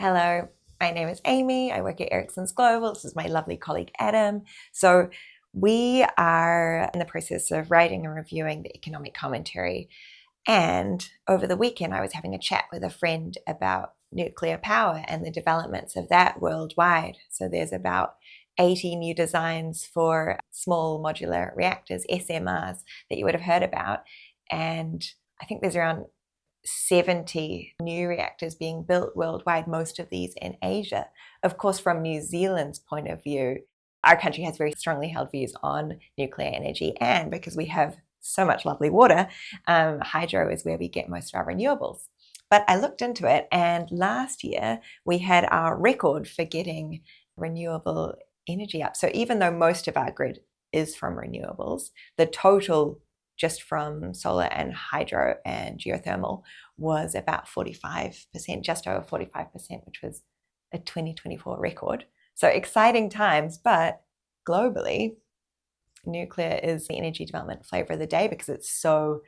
Hello, my name is Amy. I work at EriksensGlobal. This is my lovely colleague Adam. So we are in the process of writing and reviewing the economic commentary. And over the weekend, I was having a chat with a friend about nuclear power and the developments of that worldwide. So there's about 80 new designs for small modular reactors, SMRs, that you would have heard about. And I think there's around 70 new reactors being built worldwide, most of these in Asia. Of course, from New Zealand's point of view, our country has very strongly held views on nuclear energy, and because we have so much lovely water, hydro is where we get most of our renewables. But I looked into it, and last year we had our record for getting renewable energy up. So even though most of our grid is from renewables, the total just from solar and hydro and geothermal was about 45%, just over 45%, which was a 2024 record. So exciting times, but globally, nuclear is the energy development flavor of the day because it's so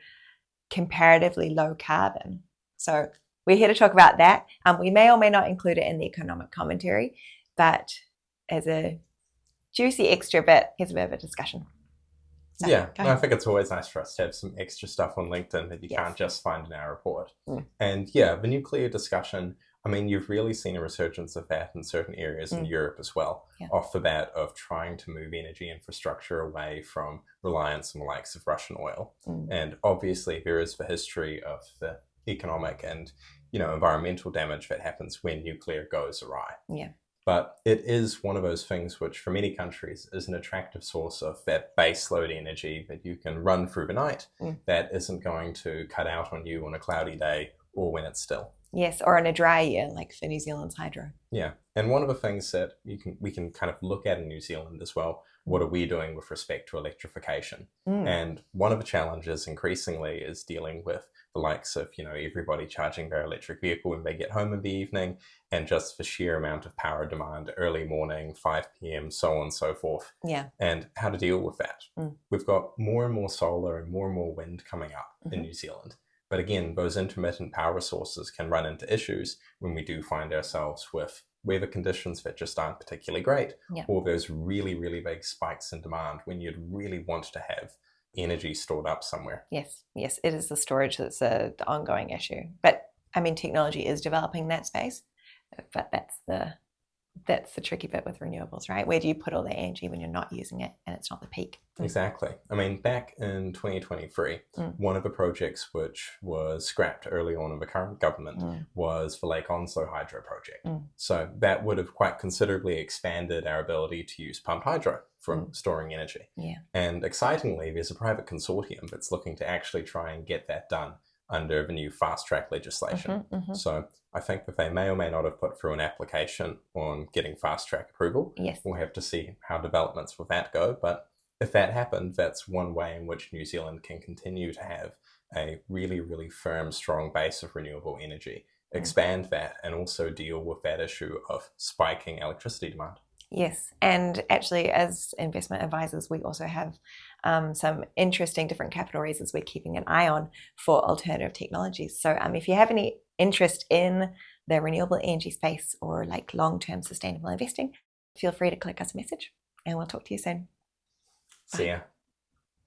comparatively low carbon. So we're here to talk about that. We may or may not include it in the economic commentary, but as a juicy extra bit, here's a bit of a discussion. So, yeah, I think it's always nice for us to have some extra stuff on LinkedIn that you can't just find in our report. And yeah, the nuclear discussion, I mean, you've really seen a resurgence of that in certain areas in Europe as well, off the bat of trying to move energy infrastructure away from reliance on the likes of Russian oil. And obviously there is the history of the economic and, environmental damage that happens when nuclear goes awry. Yeah. But it is one of those things which for many countries is an attractive source of that base load energy that you can run through the night that isn't going to cut out on you on a cloudy day or when it's still. Yes, or in a dry year like for New Zealand's hydro. Yeah, and one of the things that we can kind of look at in New Zealand as well, what are we doing with respect to electrification? And one of the challenges increasingly is dealing with the likes of, everybody charging their electric vehicle when they get home in the evening, and just the sheer amount of power demand early morning, 5 p.m., so on and so forth. Yeah. And how to deal with that. We've got more and more solar and more wind coming up in New Zealand. But again, those intermittent power sources can run into issues when we do find ourselves with weather conditions that just aren't particularly great, or those really big spikes in demand when you'd really want to have energy stored up somewhere. Yes, it is the storage that's the ongoing issue. But I mean, technology is developing that space, but that's the tricky bit with renewables, right? Where do you put all the energy when you're not using it and it's not the peak? Exactly. I mean, back in 2023, one of the projects which was scrapped early on in the current government was the Lake Onslow hydro project. So that would have quite considerably expanded our ability to use pumped hydro for storing energy. Yeah. And excitingly, there's a private consortium that's looking to actually try and get that done under the new fast track legislation. So I think that they may or may not have put through an application on getting fast track approval. Yes. We'll have to see how developments with that go. But if that happened, that's one way in which New Zealand can continue to have a really firm, strong base of renewable energy, expand that, and also deal with that issue of spiking electricity demand. Yes, and actually as investment advisors, we also have some interesting different capital raises we're keeping an eye on for alternative technologies. So if you have any interest in the renewable energy space or like long-term sustainable investing, feel free to click us a message and we'll talk to you soon. See ya.